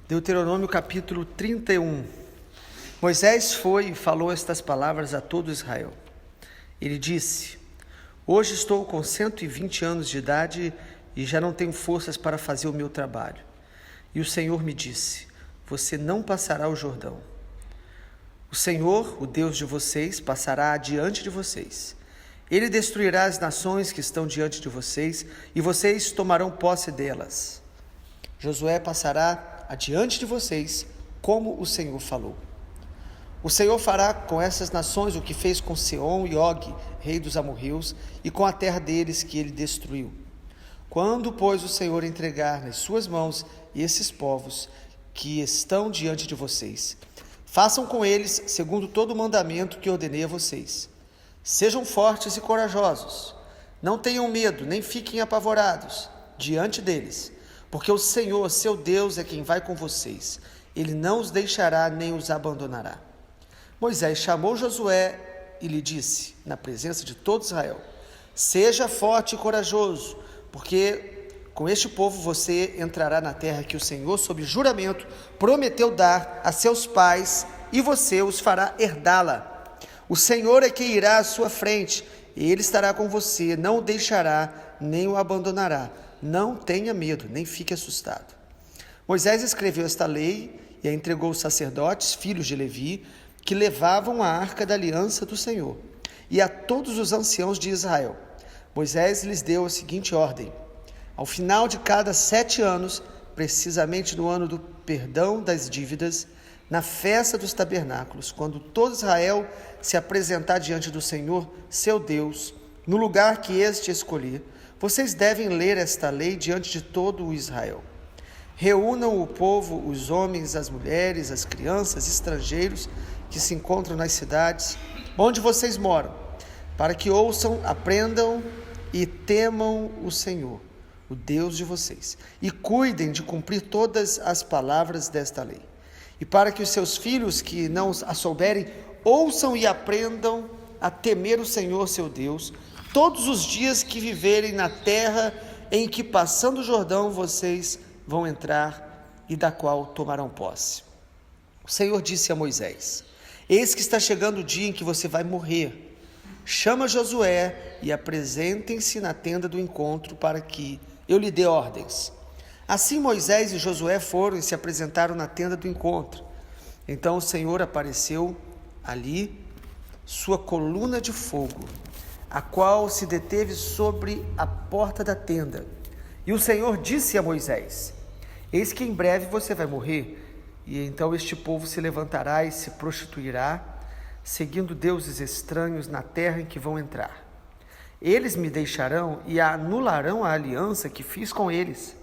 Deuteronômio capítulo 31. Moisés foi e falou estas palavras a todo Israel. Ele disse: Hoje estou com 120 anos de idade e já não tenho forças para fazer o meu trabalho. E o Senhor me disse: Você não passará o Jordão. O Senhor, o Deus de vocês, passará adiante de vocês. Ele destruirá as nações que estão diante de vocês e vocês tomarão posse delas. Josué passará adiante de vocês, como o Senhor falou. O Senhor fará com essas nações o que fez com Seom e Og, rei dos amorreus, e com a terra deles que ele destruiu. Quando, pois, o Senhor entregar nas suas mãos esses povos que estão diante de vocês, façam com eles segundo todo o mandamento que ordenei a vocês. Sejam fortes e corajosos. Não tenham medo, nem fiquem apavorados diante deles, porque o Senhor, seu Deus, é quem vai com vocês. Ele não os deixará nem os abandonará. Moisés chamou Josué e lhe disse, na presença de todo Israel: Seja forte e corajoso, porque com este povo você entrará na terra que o Senhor, sob juramento, prometeu dar a seus pais, e você os fará herdá-la. O Senhor é quem irá à sua frente, e ele estará com você, não o deixará, nem o abandonará. Não tenha medo, nem fique assustado. Moisés escreveu esta lei e a entregou aos sacerdotes, filhos de Levi, que levavam a arca da aliança do Senhor, e a todos os anciãos de Israel. Moisés lhes deu a seguinte ordem: ao final de cada 7 anos, precisamente no ano do perdão das dívidas, na festa dos tabernáculos, quando todo Israel se apresentar diante do Senhor, seu Deus, no lugar que este escolher, vocês devem ler esta lei diante de todo o Israel. Reúnam o povo, os homens, as mulheres, as crianças, estrangeiros que se encontram nas cidades onde vocês moram, para que ouçam, aprendam e temam o Senhor, o Deus de vocês, e cuidem de cumprir todas as palavras desta lei. E para que os seus filhos que não a souberem, ouçam e aprendam a temer o Senhor, seu Deus, todos os dias que viverem na terra em que, passando o Jordão, vocês vão entrar e da qual tomarão posse. O Senhor disse a Moisés: Eis que está chegando o dia em que você vai morrer. Chama Josué e apresentem-se na tenda do encontro para que eu lhe dê ordens. Assim Moisés e Josué foram e se apresentaram na tenda do encontro. Então o Senhor apareceu ali, sua coluna de fogo, a qual se deteve sobre a porta da tenda. E o Senhor disse a Moisés: Eis que em breve você vai morrer, e então este povo se levantará e se prostituirá, seguindo deuses estranhos na terra em que vão entrar. Eles me deixarão e anularão a aliança que fiz com eles.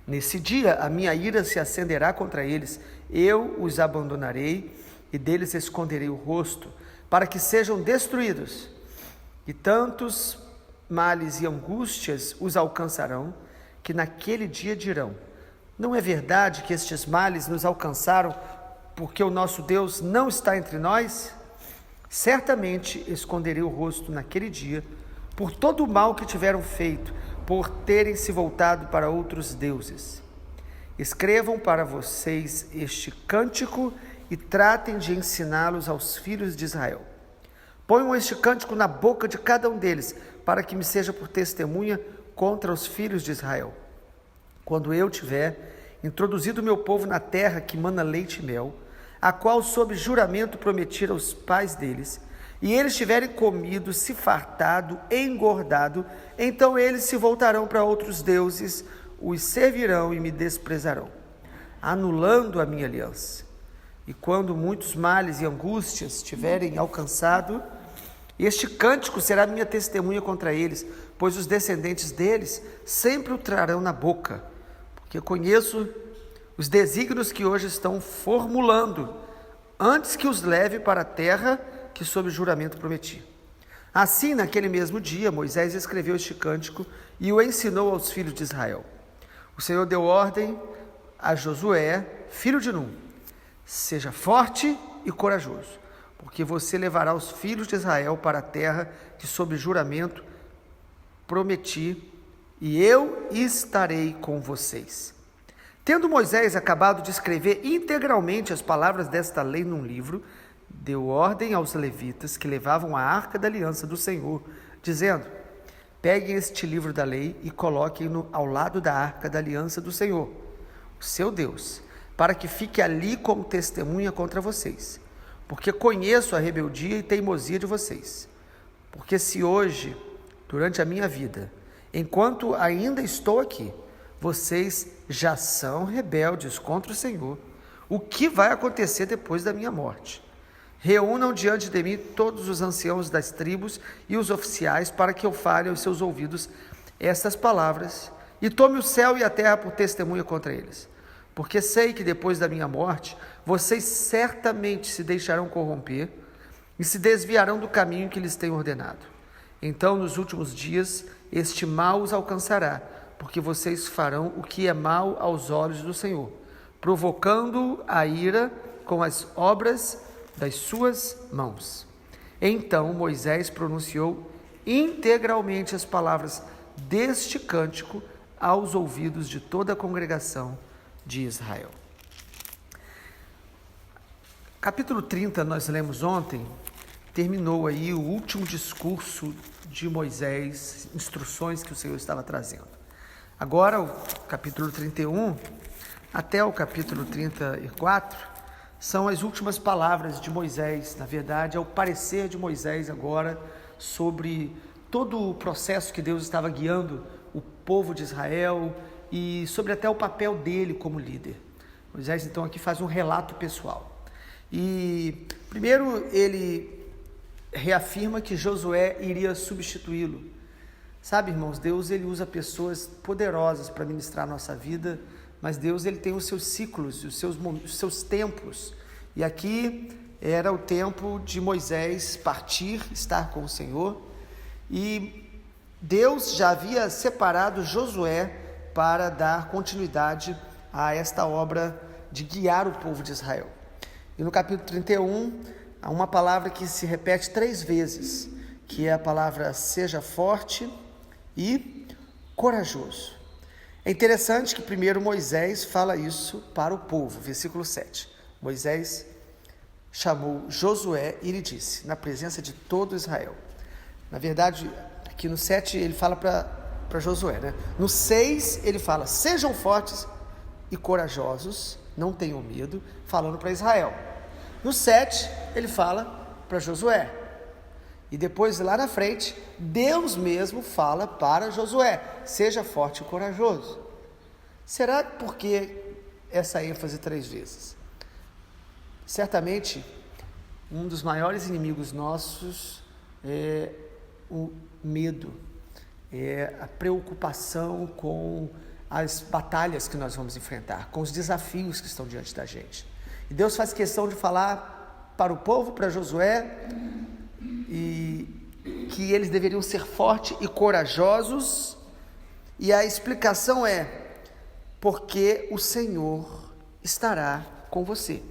Nesse dia a minha ira se acenderá contra eles, eu os abandonarei e deles esconderei o rosto, para que sejam destruídos. E tantos males e angústias os alcançarão, que naquele dia dirão: Não é verdade que estes males nos alcançaram, porque o nosso Deus não está entre nós? Certamente esconderei o rosto naquele dia, por todo o mal que tiveram feito, por terem se voltado para outros deuses. Escrevam para vocês este cântico e tratem de ensiná-los aos filhos de Israel. Ponham este cântico na boca de cada um deles, para que me seja por testemunha contra os filhos de Israel. Quando eu tiver introduzido o meu povo na terra que mana leite e mel, a qual sob juramento prometi aos pais deles, e eles tiverem comido, se fartado, engordado, então eles se voltarão para outros deuses, os servirão e me desprezarão, anulando a minha aliança. E quando muitos males e angústias tiverem alcançado, este cântico será minha testemunha contra eles, pois os descendentes deles sempre o trarão na boca, porque eu conheço os desígnios que hoje estão formulando, antes que os leve para a terra que sob juramento prometi. Assim, naquele mesmo dia, Moisés escreveu este cântico e o ensinou aos filhos de Israel. O Senhor deu ordem a Josué, filho de Num: Seja forte e corajoso, porque você levará os filhos de Israel para a terra que sob juramento prometi, e eu estarei com vocês. Tendo Moisés acabado de escrever integralmente as palavras desta lei num livro, deu ordem aos levitas que levavam a arca da aliança do Senhor, dizendo: peguem este livro da lei e coloquem-no ao lado da arca da aliança do Senhor, o seu Deus, para que fique ali como testemunha contra vocês, porque conheço a rebeldia e teimosia de vocês. Porque se hoje, durante a minha vida, enquanto ainda estou aqui, vocês já são rebeldes contra o Senhor, o que vai acontecer depois da minha morte? Reúnam diante de mim todos os anciãos das tribos e os oficiais, para que eu fale aos seus ouvidos estas palavras, e tome o céu e a terra por testemunha contra eles. Porque sei que depois da minha morte, vocês certamente se deixarão corromper e se desviarão do caminho que lhes tenho ordenado. Então, nos últimos dias, este mal os alcançará, porque vocês farão o que é mal aos olhos do Senhor, provocando a ira com as obras das suas mãos. Então Moisés pronunciou integralmente as palavras deste cântico aos ouvidos de toda a congregação de Israel. Capítulo 30, nós lemos ontem, terminou aí o último discurso de Moisés, instruções que o Senhor estava trazendo. Agora, o capítulo 31 até o capítulo 34 são as últimas palavras de Moisés. Na verdade, é o parecer de Moisés agora sobre todo o processo que Deus estava guiando o povo de Israel e sobre até o papel dele como líder. Moisés, então, aqui faz um relato pessoal. E, primeiro, ele reafirma que Josué iria substituí-lo. Sabe, irmãos, Deus ele usa pessoas poderosas para ministrar a nossa vida, mas Deus ele tem os seus ciclos, os seus tempos. E aqui era o tempo de Moisés partir, estar com o Senhor, e Deus já havia separado Josué para dar continuidade a esta obra de guiar o povo de Israel. E no capítulo 31, há uma palavra que se repete 3 vezes, que é a palavra seja forte e corajoso. É interessante que primeiro Moisés fala isso para o povo, versículo 7. Moisés chamou Josué e lhe disse, na presença de todo Israel. Na verdade, aqui no 7 ele fala para Josué, né? No 6 ele fala, sejam fortes e corajosos, não tenham medo, falando para Israel. No 7 ele fala para Josué. E depois, lá na frente, Deus mesmo fala para Josué, seja forte e corajoso. Será por que essa ênfase 3 vezes? Certamente, um dos maiores inimigos nossos é o medo, é a preocupação com as batalhas que nós vamos enfrentar, com os desafios que estão diante da gente. E Deus faz questão de falar para o povo, para Josué, e que eles deveriam ser fortes e corajosos, e a explicação é, porque o Senhor estará com você.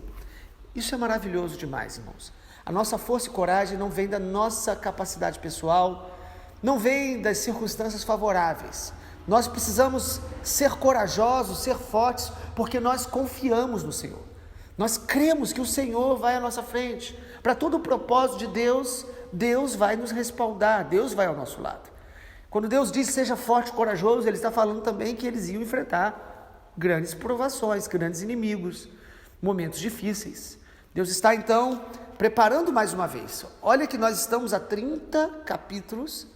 Isso é maravilhoso demais, irmãos. A nossa força e coragem não vem da nossa capacidade pessoal, não vem das circunstâncias favoráveis. Nós precisamos ser corajosos, ser fortes, porque nós confiamos no Senhor. Nós cremos que o Senhor vai à nossa frente. Para todo o propósito de Deus, Deus vai nos respaldar, Deus vai ao nosso lado. Quando Deus diz seja forte e corajoso, Ele está falando também que eles iam enfrentar grandes provações, grandes inimigos, momentos difíceis. Deus está então preparando mais uma vez. Olha que nós estamos há 30 capítulos,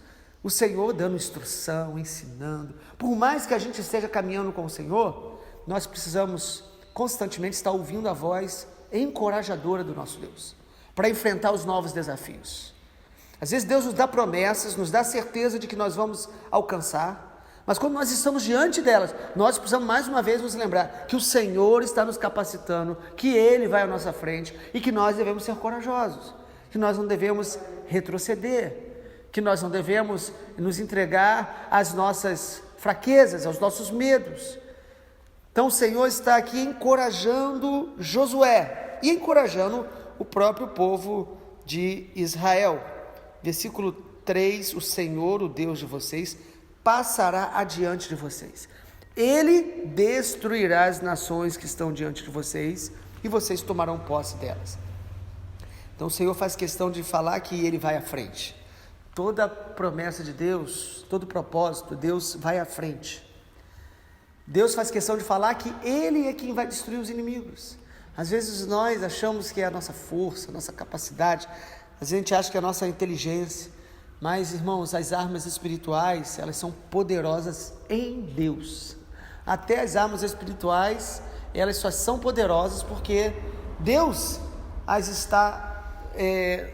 o Senhor dando instrução, ensinando. Por mais que a gente esteja caminhando com o Senhor, nós precisamos constantemente estar ouvindo a voz encorajadora do nosso Deus, para enfrentar os novos desafios. Às vezes Deus nos dá promessas, nos dá certeza de que nós vamos alcançar, mas quando nós estamos diante delas, nós precisamos mais uma vez nos lembrar que o Senhor está nos capacitando, que Ele vai à nossa frente e que nós devemos ser corajosos, que nós não devemos retroceder, que nós não devemos nos entregar às nossas fraquezas, aos nossos medos. Então o Senhor está aqui encorajando Josué e encorajando o próprio povo de Israel. Versículo 3, o Senhor, o Deus de vocês, passará adiante de vocês. Ele destruirá as nações que estão diante de vocês e vocês tomarão posse delas. Então o Senhor faz questão de falar que Ele vai à frente. Toda promessa de Deus, todo propósito, Deus vai à frente. Deus faz questão de falar que Ele é quem vai destruir os inimigos. Às vezes nós achamos que é a nossa força, a nossa capacidade, às vezes a gente acha que é a nossa inteligência, mas irmãos, as armas espirituais, elas são poderosas em Deus. Até as armas espirituais, elas só são poderosas porque Deus as está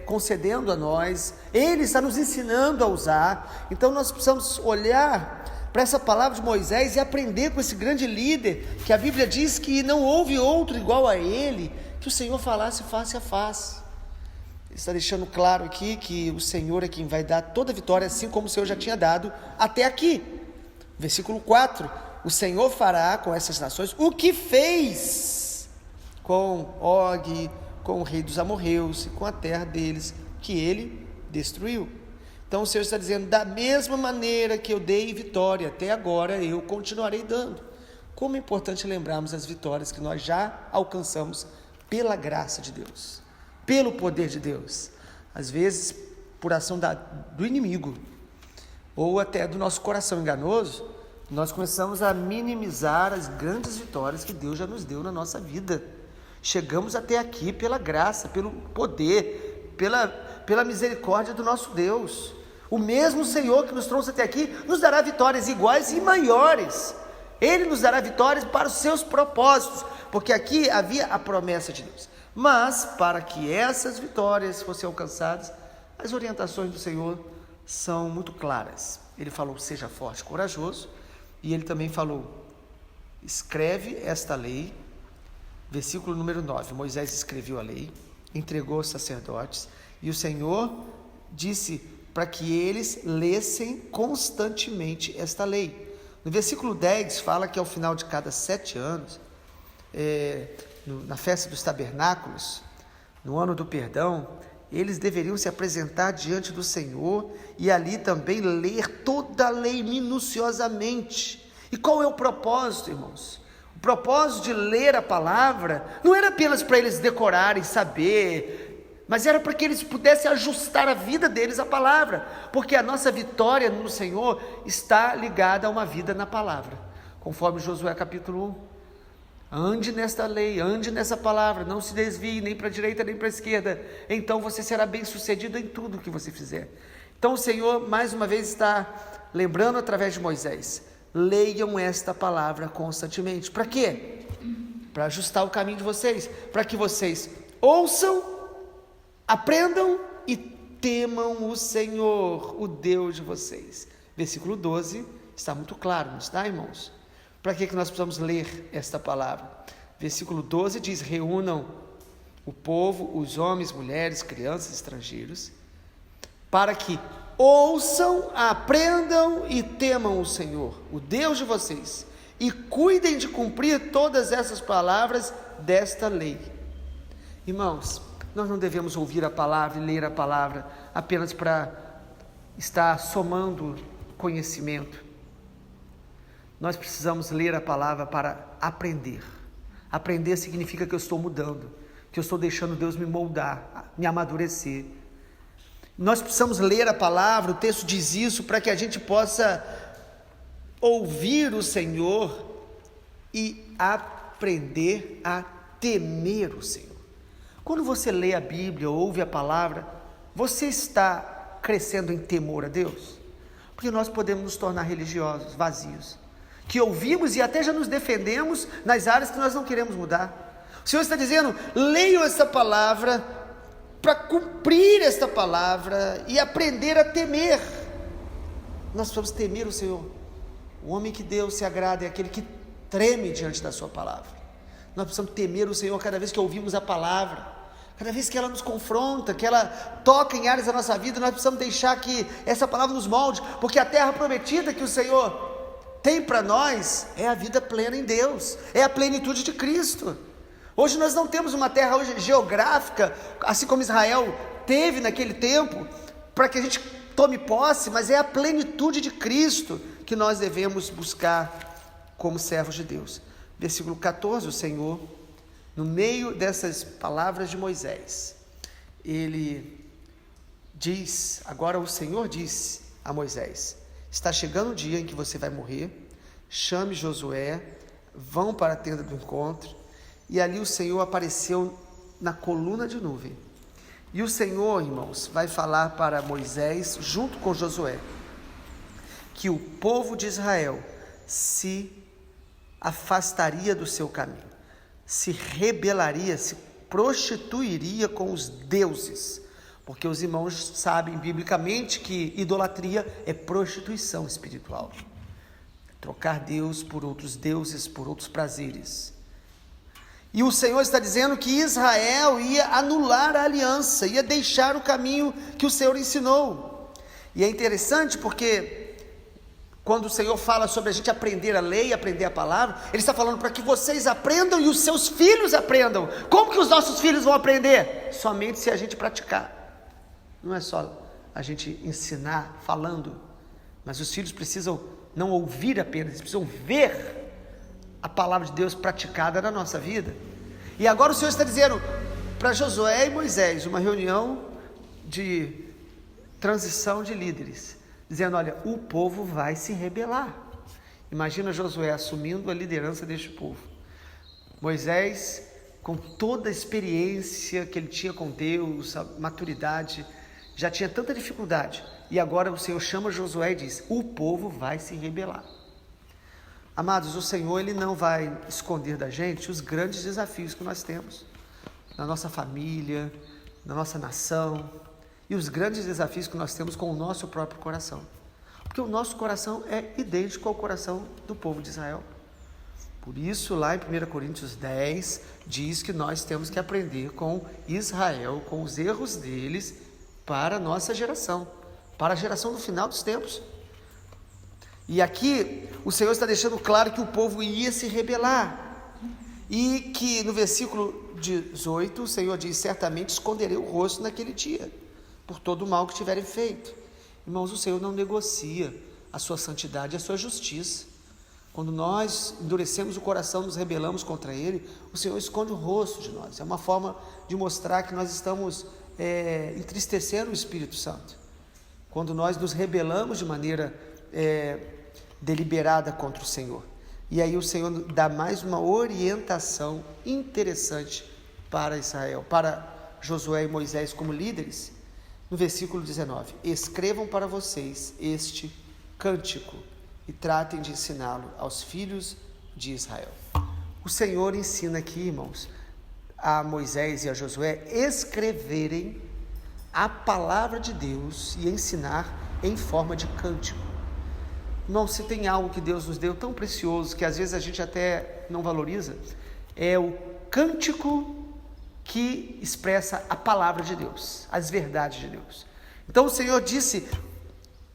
concedendo a nós, Ele está nos ensinando a usar. Então nós precisamos olhar para essa palavra de Moisés e aprender com esse grande líder, que a Bíblia diz que não houve outro igual a ele, que o Senhor falasse face a face. Ele está deixando claro aqui que o Senhor é quem vai dar toda a vitória, assim como o Senhor já tinha dado até aqui. Versículo 4, o Senhor fará com essas nações o que fez com Og, com o rei dos amorreus e com a terra deles, que ele destruiu. Então o Senhor está dizendo, da mesma maneira que eu dei vitória até agora, eu continuarei dando. Como é importante lembrarmos as vitórias que nós já alcançamos pela graça de Deus, pelo poder de Deus. Às vezes, por ação do inimigo, ou até do nosso coração enganoso, nós começamos a minimizar as grandes vitórias que Deus já nos deu na nossa vida. Chegamos até aqui pela graça, pelo poder, pela misericórdia do nosso Deus. O mesmo Senhor que nos trouxe até aqui nos dará vitórias iguais e maiores. Ele nos dará vitórias para os seus propósitos, porque aqui havia a promessa de Deus. Mas para que essas vitórias fossem alcançadas, as orientações do Senhor são muito claras. Ele falou, seja forte e corajoso, e ele também falou, escreve esta lei. Versículo número 9, Moisés escreveu a lei, entregou aos sacerdotes, e o Senhor disse para que eles lessem constantemente esta lei. No versículo 10 fala que ao final de cada 7 anos, na festa dos tabernáculos, no ano do perdão, eles deveriam se apresentar diante do Senhor e ali também ler toda a lei minuciosamente. E qual é o propósito, irmãos? O propósito de ler a palavra não era apenas para eles decorarem, saber, mas era para que eles pudessem ajustar a vida deles à palavra, porque a nossa vitória no Senhor está ligada a uma vida na palavra, conforme Josué capítulo 1, ande nesta lei, ande nessa palavra, não se desvie nem para a direita nem para a esquerda, então você será bem sucedido em tudo que você fizer. Então o Senhor mais uma vez está lembrando através de Moisés, leiam esta palavra constantemente, para quê? Para ajustar o caminho de vocês, para que vocês ouçam, aprendam e temam o Senhor, o Deus de vocês. Versículo 12 está muito claro, não está, irmãos? Para que nós precisamos ler esta palavra? Versículo 12 diz, reúnam o povo, os homens, mulheres, crianças, estrangeiros, para que ouçam, aprendam e temam o Senhor, o Deus de vocês, e cuidem de cumprir todas essas palavras desta lei. Irmãos, nós não devemos ouvir a palavra e ler a palavra apenas para estar somando conhecimento. Nós precisamos ler a palavra para aprender. Aprender significa que eu estou mudando, que eu estou deixando Deus me moldar, me amadurecer. Nós precisamos ler a palavra, o texto diz isso, para que a gente possa ouvir o Senhor e aprender a temer o Senhor. Quando você lê a Bíblia, ouve a palavra, você está crescendo em temor a Deus? Porque nós podemos nos tornar religiosos, vazios, que ouvimos e até já nos defendemos nas áreas que nós não queremos mudar. O Senhor está dizendo, leiam essa palavra para cumprir esta palavra e aprender a temer. Nós precisamos temer o Senhor. O homem que Deus se agrada é aquele que treme diante da sua palavra. Nós precisamos temer o Senhor cada vez que ouvimos a palavra, cada vez que ela nos confronta, que ela toca em áreas da nossa vida. Nós precisamos deixar que essa palavra nos molde, porque a terra prometida que o Senhor tem para nós é a vida plena em Deus, é a plenitude de Cristo. Hoje nós não temos uma terra hoje geográfica, assim como Israel teve naquele tempo, para que a gente tome posse, mas é a plenitude de Cristo que nós devemos buscar como servos de Deus. Versículo 14, o Senhor, no meio dessas palavras de Moisés, ele diz, agora o Senhor disse a Moisés: está chegando o dia em que você vai morrer, chame Josué, vão para a tenda do encontro. E ali o Senhor apareceu na coluna de nuvem. E o Senhor, irmãos, vai falar para Moisés, junto com Josué, que o povo de Israel se afastaria do seu caminho, se rebelaria, se prostituiria com os deuses, porque os irmãos sabem biblicamente que idolatria é prostituição espiritual, trocar Deus por outros deuses, por outros prazeres. E o Senhor está dizendo que Israel ia anular a aliança, ia deixar o caminho que o Senhor ensinou. E é interessante porque quando o Senhor fala sobre a gente aprender a lei, aprender a palavra, Ele está falando para que vocês aprendam e os seus filhos aprendam. Como que os nossos filhos vão aprender? Somente se a gente praticar. Não é só a gente ensinar falando, mas os filhos precisam não ouvir apenas, eles precisam ver a palavra de Deus praticada na nossa vida. E agora o Senhor está dizendo para Josué e Moisés, uma reunião de transição de líderes, dizendo: olha, o povo vai se rebelar. Imagina Josué assumindo a liderança deste povo. Moisés, com toda a experiência que ele tinha com Deus, a maturidade, já tinha tanta dificuldade. E agora o Senhor chama Josué e diz: o povo vai se rebelar. Amados, o Senhor, Ele não vai esconder da gente os grandes desafios que nós temos na nossa família, na nossa nação, e os grandes desafios que nós temos com o nosso próprio coração, porque o nosso coração é idêntico ao coração do povo de Israel. Por isso, lá em 1 Coríntios 10, diz que nós temos que aprender com Israel, com os erros deles, para a nossa geração, para a geração do final dos tempos. E aqui o Senhor está deixando claro que o povo ia se rebelar, e que no versículo 18 o Senhor diz: certamente esconderei o rosto naquele dia, por todo o mal que tiverem feito. Irmãos, o Senhor não negocia a sua santidade e a sua justiça. Quando nós endurecemos o coração, nos rebelamos contra Ele, o Senhor esconde o rosto de nós. É uma forma de mostrar que nós estamos entristecendo o Espírito Santo. Quando nós nos rebelamos de maneira deliberada contra o Senhor. E aí o Senhor dá mais uma orientação interessante para Israel, para Josué e Moisés como líderes. No versículo 19: escrevam para vocês este cântico e tratem de ensiná-lo aos filhos de Israel. O Senhor ensina aqui, irmãos, a Moisés e a Josué escreverem a palavra de Deus e ensinar em forma de cântico. Irmão, se tem algo que Deus nos deu tão precioso, que às vezes a gente até não valoriza, é o cântico que expressa a palavra de Deus, as verdades de Deus. Então o Senhor disse: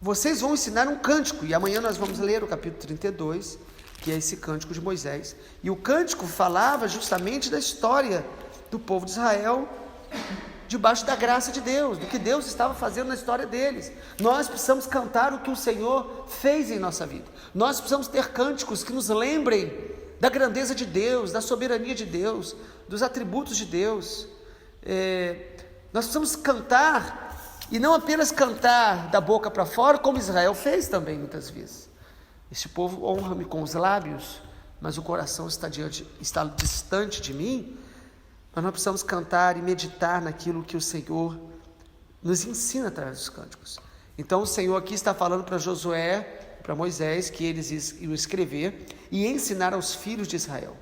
vocês vão ensinar um cântico, e amanhã nós vamos ler o capítulo 32, que é esse cântico de Moisés. E o cântico falava justamente da história do povo de Israel, debaixo da graça de Deus, do que Deus estava fazendo na história deles. Nós precisamos cantar o que o Senhor fez em nossa vida. Nós precisamos ter cânticos que nos lembrem da grandeza de Deus, da soberania de Deus, dos atributos de Deus. Nós precisamos cantar, e não apenas cantar da boca para fora, como Israel fez também muitas vezes. Este povo honra-me com os lábios, mas o coração está distante de mim. Mas nós precisamos cantar e meditar naquilo que o Senhor nos ensina através dos cânticos. Então o Senhor aqui está falando para Josué, para Moisés, que eles iam escrever e ensinar aos filhos de Israel.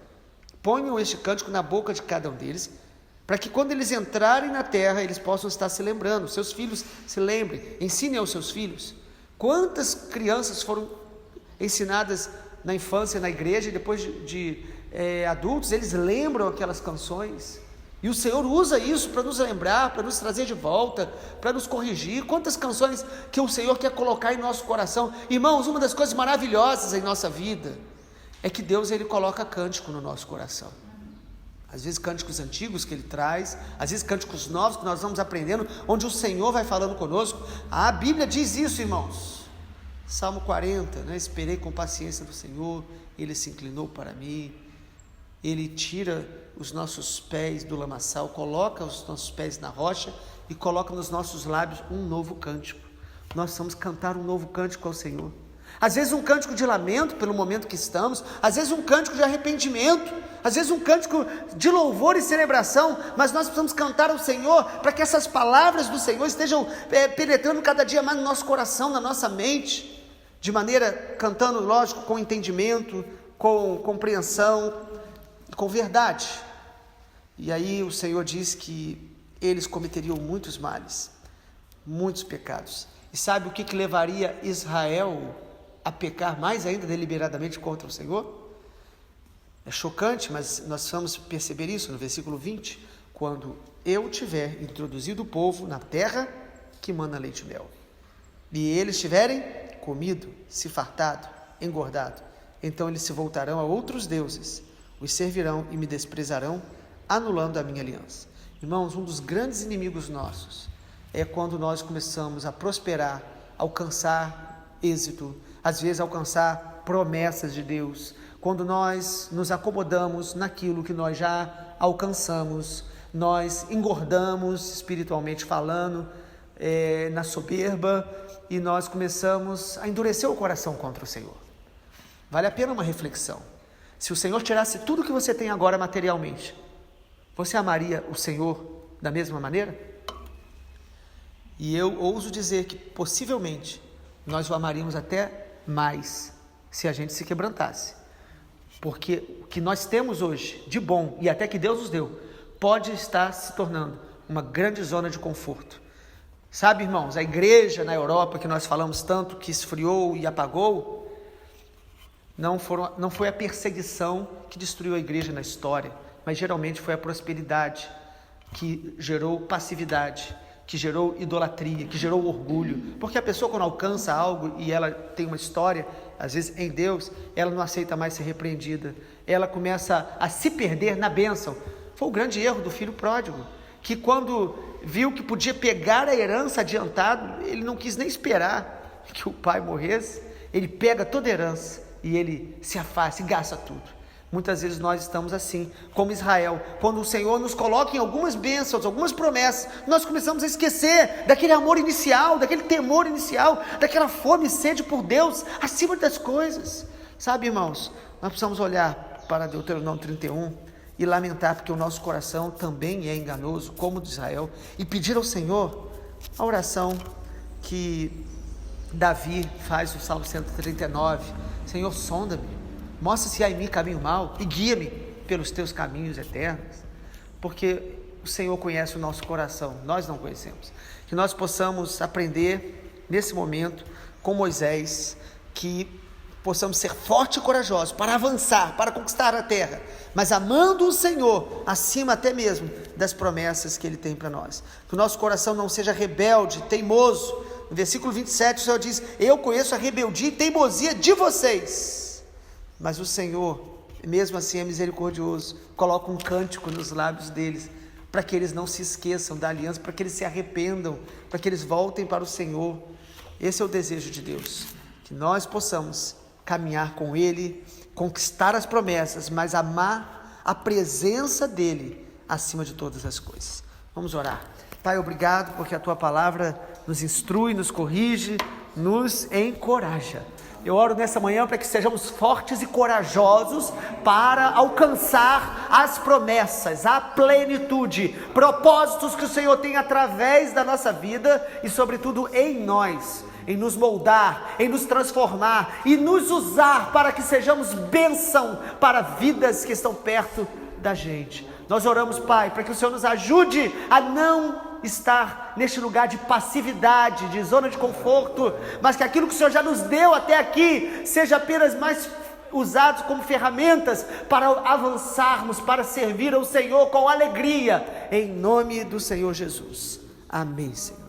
Ponham este cântico na boca de cada um deles, para que quando eles entrarem na terra, eles possam estar se lembrando, seus filhos se lembrem, ensinem aos seus filhos. Quantas crianças foram ensinadas na infância, na igreja, e depois de adultos, eles lembram aquelas canções, e o Senhor usa isso para nos lembrar, para nos trazer de volta, para nos corrigir. Quantas canções que o Senhor quer colocar em nosso coração. Irmãos, uma das coisas maravilhosas em nossa vida é que Deus, Ele coloca cântico no nosso coração. Às vezes cânticos antigos que Ele traz, às vezes cânticos novos que nós vamos aprendendo, onde o Senhor vai falando conosco. A Bíblia diz isso, irmãos. Salmo 40, esperei com paciência do Senhor, Ele se inclinou para mim. Ele tira os nossos pés do lamaçal, coloca os nossos pés na rocha e coloca nos nossos lábios um novo cântico. Nós vamos cantar um novo cântico ao Senhor. Às vezes um cântico de lamento pelo momento que estamos, às vezes um cântico de arrependimento, às vezes um cântico de louvor e celebração, mas nós precisamos cantar ao Senhor para que essas palavras do Senhor estejam penetrando cada dia mais no nosso coração, na nossa mente, de maneira, cantando, lógico, com entendimento, com compreensão, com verdade. E aí o Senhor diz que eles cometeriam muitos males, muitos pecados. E sabe o que levaria Israel a pecar mais ainda deliberadamente contra o Senhor? É chocante, mas nós vamos perceber isso no versículo 20, quando eu tiver introduzido o povo na terra que mana leite e mel, e eles tiverem comido, se fartado, engordado, então eles se voltarão a outros deuses, os servirão e me desprezarão, anulando a minha aliança. Irmãos, um dos grandes inimigos nossos é quando nós começamos a prosperar, alcançar êxito, às vezes alcançar promessas de Deus, quando nós nos acomodamos naquilo que nós já alcançamos, nós engordamos espiritualmente falando, na soberba, e nós começamos a endurecer o coração contra o Senhor. Vale a pena uma reflexão. Se o Senhor tirasse tudo que você tem agora materialmente, você amaria o Senhor da mesma maneira? E eu ouso dizer que possivelmente nós o amaríamos até mais se a gente se quebrantasse, porque o que nós temos hoje de bom e até que Deus nos deu pode estar se tornando uma grande zona de conforto. Sabe, irmãos, a igreja na Europa que nós falamos tanto que esfriou e apagou, não foi a perseguição que destruiu a igreja na história, mas geralmente foi a prosperidade que gerou passividade, que gerou idolatria, que gerou orgulho, porque a pessoa quando alcança algo e ela tem uma história, às vezes em Deus, ela não aceita mais ser repreendida, ela começa a se perder na bênção. Foi o grande erro do filho pródigo, que quando viu que podia pegar a herança adiantado, ele não quis nem esperar que o pai morresse, ele pega toda a herança e ele se afasta e gasta tudo. Muitas vezes nós estamos assim, como Israel, quando o Senhor nos coloca em algumas bênçãos, algumas promessas, nós começamos a esquecer daquele amor inicial, daquele temor inicial, daquela fome e sede por Deus, acima das coisas. Sabe, irmãos, nós precisamos olhar para Deuteronômio 31 e lamentar, porque o nosso coração também é enganoso, como o de Israel, e pedir ao Senhor a oração que Davi faz no Salmo 139, Senhor, sonda-me, mostra se há em mim caminho mau e guia-me pelos teus caminhos eternos, porque o Senhor conhece o nosso coração, nós não conhecemos. Que nós possamos aprender nesse momento com Moisés, que possamos ser fortes e corajosos para avançar, para conquistar a terra, mas amando o Senhor acima até mesmo das promessas que Ele tem para nós. Que o nosso coração não seja rebelde, teimoso. No versículo 27 o Senhor diz: eu conheço a rebeldia e teimosia de vocês, mas o Senhor, mesmo assim, é misericordioso, coloca um cântico nos lábios deles, para que eles não se esqueçam da aliança, para que eles se arrependam, para que eles voltem para o Senhor. Esse é o desejo de Deus, que nós possamos caminhar com Ele, conquistar as promessas, mas amar a presença dEle acima de todas as coisas. Vamos orar. Pai, obrigado porque a Tua palavra nos instrui, nos corrige, nos encoraja. Eu oro nessa manhã para que sejamos fortes e corajosos para alcançar as promessas, a plenitude, propósitos que o Senhor tem através da nossa vida e sobretudo em nós, em nos moldar, em nos transformar e nos usar para que sejamos bênção para vidas que estão perto da gente. Nós oramos, Pai, para que o Senhor nos ajude a não estar neste lugar de passividade, de zona de conforto, mas que aquilo que o Senhor já nos deu até aqui seja apenas mais usado como ferramentas para avançarmos, para servir ao Senhor com alegria, em nome do Senhor Jesus. Amém, Senhor.